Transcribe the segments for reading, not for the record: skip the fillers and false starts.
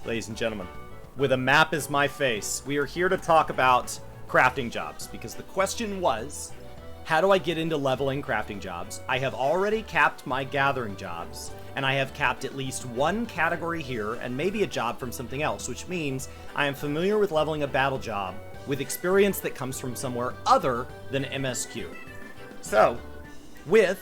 ladies and gentlemen. With a map as my face, we are here to talk about crafting jobs, because the question was, how do I get into leveling crafting jobs? I have already capped my gathering jobs, and I have capped at least one category here, and maybe a job from something else, which means I am familiar with leveling a battle job with experience that comes from somewhere other than MSQ. So, with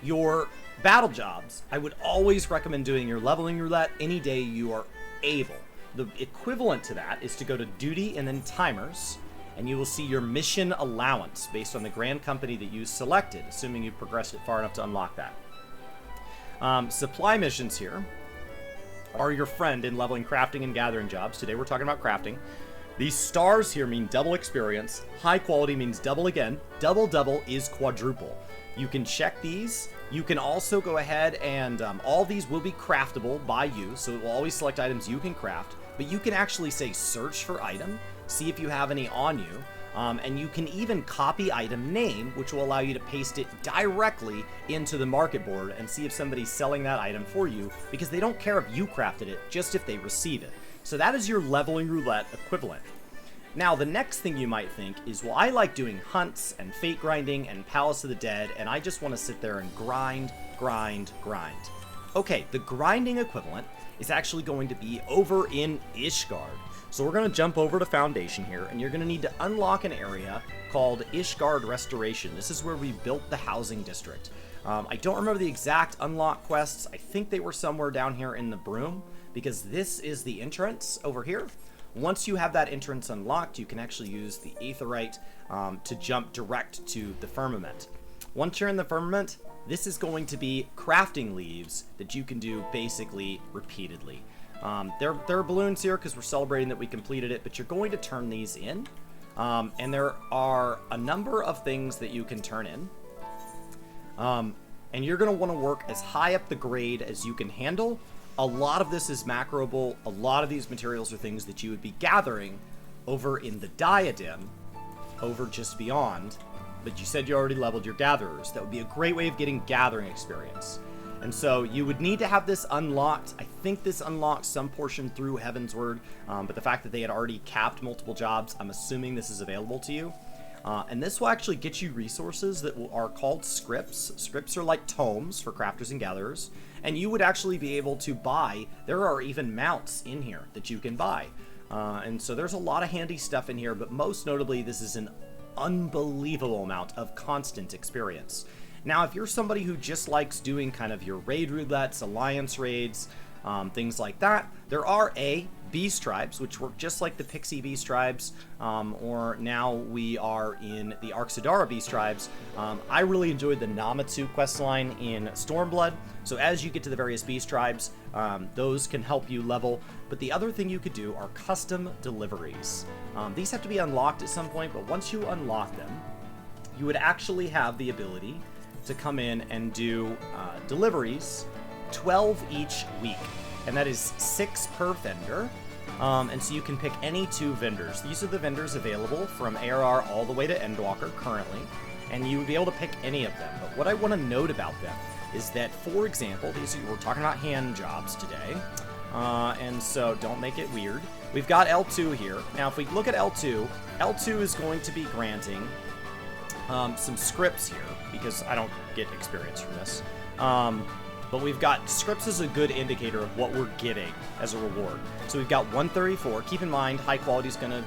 your battle jobs, I would always recommend doing your leveling roulette any day you are able. The equivalent to that is to go to duty and then timers, and you will see your mission allowance based on the grand company that you selected, assuming you've progressed it far enough to unlock that. Supply missions here are your friend in leveling crafting and gathering jobs. Today we're talking about crafting. These stars here mean double experience. High quality means double again. Double is quadruple. You can check these. You can also go ahead and all these will be craftable by you, so it will always select items you can craft, but you can actually say search for item, see if you have any on you, and you can even copy item name, which will allow you to paste it directly into the market board and see if somebody's selling that item for you, because they don't care if you crafted it, just if they receive it. So that is your leveling roulette equivalent. Now, the next thing you might think is, well, I like doing hunts and fate grinding and Palace of the Dead, and I just want to sit there and grind. Okay, the grinding equivalent is actually going to be over in Ishgard. So we're going to jump over to Foundation here, and you're going to need to unlock an area called Ishgard Restoration. This is where we built the housing district. I don't remember the exact unlock quests. I think they were somewhere down here in the Broom, because this is the entrance over here. Once you have that entrance unlocked, you can actually use the Aetherite to jump direct to the Firmament. Once you're in the Firmament, this is going to be crafting leaves that you can do basically repeatedly. There are balloons here because we're celebrating that we completed it, but you're going to turn these in. And there are a number of things that you can turn in. And you're going to want to work as high up the grade as you can handle. A lot of this is macroable. A lot of these materials are things that you would be gathering over in the Diadem, over just beyond. But you said you already leveled your gatherers. That would be a great way of getting gathering experience. And so you would need to have this unlocked. I think this unlocks some portion through Heavensward, but the fact that they had already capped multiple jobs, I'm assuming this is available to you. And this will actually get you resources that are called scripts. Scripts are like tomes for crafters and gatherers. And you would actually be able to buy, there are even mounts in here that you can buy. And so there's a lot of handy stuff in here, but most notably, this is an unbelievable amount of constant experience. Now, if you're somebody who just likes doing kind of your raid roulettes, alliance raids, things like that, there are beast tribes, which work just like the Pixie beast tribes, or now we are in the Arxidara beast tribes. I really enjoyed the Namatsu questline in Stormblood, so as you get to the various beast tribes, those can help you level. But the other thing you could do are custom deliveries. These have to be unlocked at some point, but once you unlock them, you would actually have the ability to come in and do deliveries, 12 each week. And that is 6 per vendor. And so you can pick any 2 vendors. These are the vendors available from ARR all the way to Endwalker currently, and you would be able to pick any of them. But what I want to note about them is that, for example, we're talking about hand jobs today, and so don't make it weird. We've got L2 here. Now, if we look at L2, L2 is going to be granting some scripts here, because I don't get experience from this. But we've got scripts as a good indicator of what we're getting as a reward. So we've got 134. Keep in mind, high quality is gonna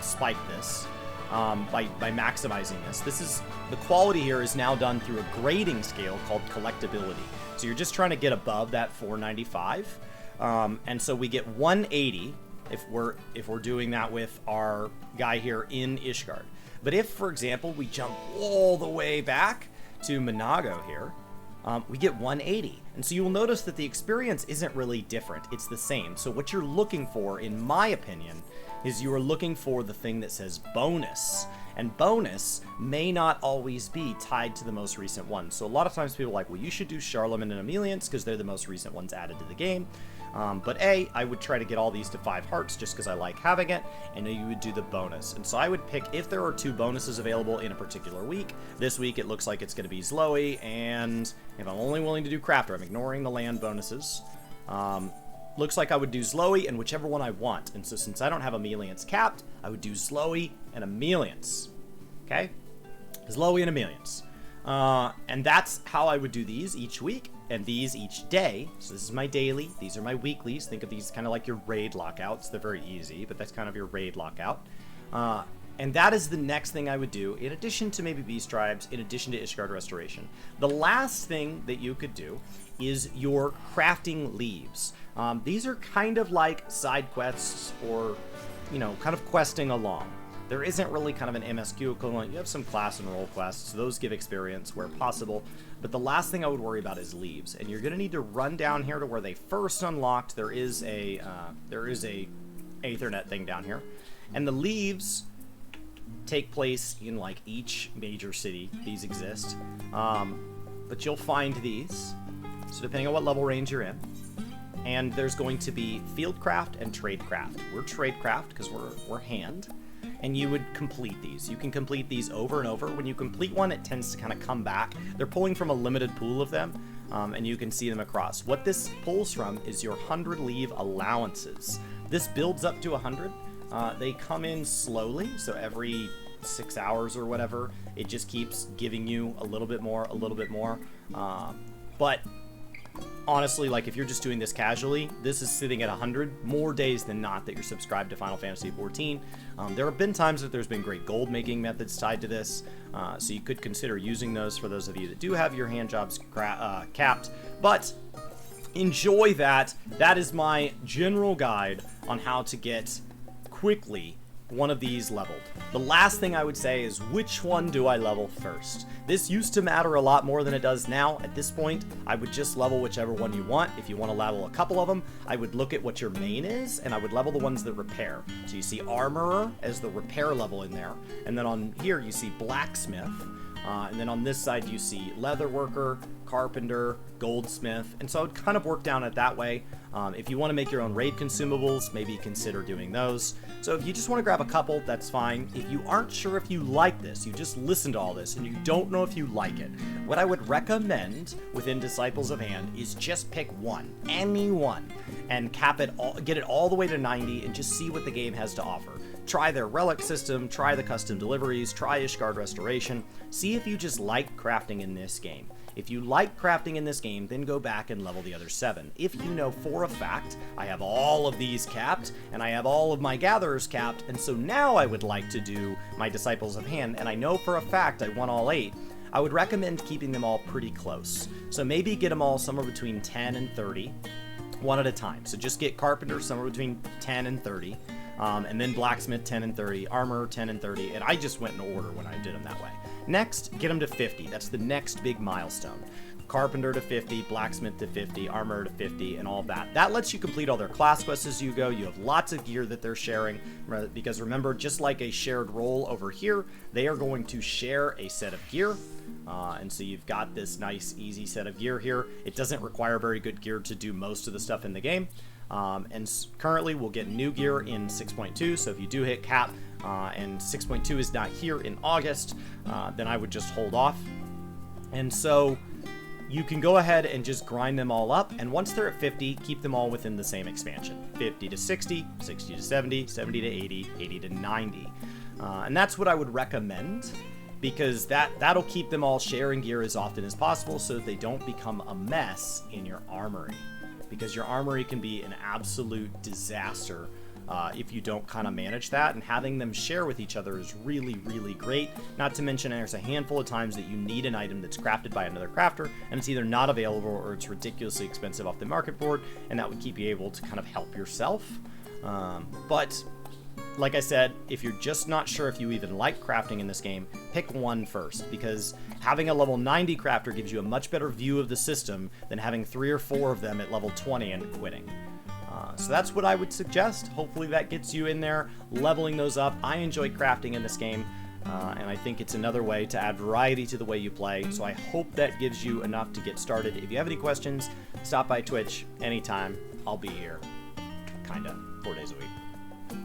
spike this by maximizing this. This is the quality here is now done through a grading scale called collectability. So you're just trying to get above that 495, and so we get 180 if we're doing that with our guy here in Ishgard. But if, for example, we jump all the way back to Minago here, we get 180. And so you will notice that the experience isn't really different. It's the same. So what you're looking for, in my opinion, is you are looking for the thing that says bonus. And bonus may not always be tied to the most recent one. So a lot of times people are like, well, you should do Charlemagne and Emelians because they're the most recent ones added to the game. But I would try to get all these to 5 hearts just because I like having it, and you would do the bonus. And so I would pick, if there are 2 bonuses available in a particular week, this week it looks like it's going to be Zloe, and if I'm only willing to do Crafter, I'm ignoring the land bonuses. looks like I would do Zloey and whichever one I want. And so since I don't have Emeliance capped, I would do Zloey and Emeliance. Okay? Zloey and Emeliance. And that's how I would do these each week and these each day. So this is my daily. These are my weeklies. Think of these kind of like your raid lockouts. They're very easy, but that's kind of your raid lockout. And that is the next thing I would do, in addition to maybe Beast Tribes, in addition to Ishgard Restoration. The last thing that you could do is your crafting leaves. These are kind of like side quests or, you know, kind of questing along. There isn't really kind of an MSQ equivalent. You have some class and role quests. Those give experience where possible. But the last thing I would worry about is leaves. And you're going to need to run down here to where they first unlocked. There is a Aethernet thing down here. And the leaves take place in like each major city. These exist. But you'll find these. So depending on what level range you're in. And there's going to be Fieldcraft and Tradecraft. We're Tradecraft because we're hand. And you would complete these. You can complete these over and over. When you complete one, it tends to kind of come back. They're pulling from a limited pool of them, and you can see them across. What this pulls from is your 100 leave allowances. This builds up to 100. They come in slowly, so every 6 hours or whatever, it just keeps giving you a little bit more, a little bit more. But honestly, like if you're just doing this casually, this is sitting at 100 more days than not that you're subscribed to Final Fantasy XIV. There have been times that there's been great gold making methods tied to this, so you could consider using those for those of you that do have your hand jobs capped. But enjoy that. That is my general guide on how to get quickly one of these leveled. The last thing I would say is, which one do I level first? This used to matter a lot more than it does now. At this point, I would just level whichever one you want. If you want to level a couple of them, I would look at what your main is, and I would level the ones that repair. So you see Armorer as the repair level in there, and then on here you see Blacksmith, and then on this side you see Leatherworker, Carpenter, Goldsmith, and so I would kind of work down it that way. If you want to make your own raid consumables, maybe consider doing those. So if you just want to grab a couple, that's fine. If you aren't sure if you like this, you just listen to all this and you don't know if you like it, what I would recommend within Disciples of Hand is just pick one, any one, and cap it all, get it all the way to 90 and just see what the game has to offer. Try their relic system, try the custom deliveries, try Ishgard Restoration, see if you just like crafting in this game. If you like crafting in this game, then go back and level the other 7. If you know for a fact, I have all of these capped, and I have all of my gatherers capped, and so now I would like to do my Disciples of Hand, and I know for a fact I want all 8, I would recommend keeping them all pretty close. So maybe get them all somewhere between 10 and 30, one at a time. So just get Carpenter somewhere between 10 and 30, and then Blacksmith 10 and 30, Armor 10 and 30, and I just went in order when I did them that way. Next, get them to 50. That's the next big milestone. Carpenter to 50, Blacksmith to 50, Armor to 50, and all of that. That lets you complete all their class quests as you go. You have lots of gear that they're sharing, because remember, just like a shared role over here, they are going to share a set of gear. And so you've got this nice, easy set of gear here. It doesn't require very good gear to do most of the stuff in the game. And currently, we'll get new gear in 6.2, so if you do hit cap, and 6.2 is not here in August, then I would just hold off. And so you can go ahead and just grind them all up, and once they're at 50, keep them all within the same expansion. 50 to 60, 60 to 70, 70 to 80, 80 to 90. And that's what I would recommend, because that'll keep them all sharing gear as often as possible so that they don't become a mess in your armory. Because your armory can be an absolute disaster if you don't kind of manage that, and having them share with each other is really, really great. Not to mention there's a handful of times that you need an item that's crafted by another crafter, and it's either not available or it's ridiculously expensive off the market board, and that would keep you able to kind of help yourself. But like I said, if you're just not sure if you even like crafting in this game, pick one first, because having a level 90 crafter gives you a much better view of the system than having 3 or 4 of them at level 20 and quitting. So that's what I would suggest. Hopefully that gets you in there, leveling those up. I enjoy crafting in this game, and I think it's another way to add variety to the way you play, so I hope that gives you enough to get started. If you have any questions, stop by Twitch anytime. I'll be here, kinda, 4 days a week.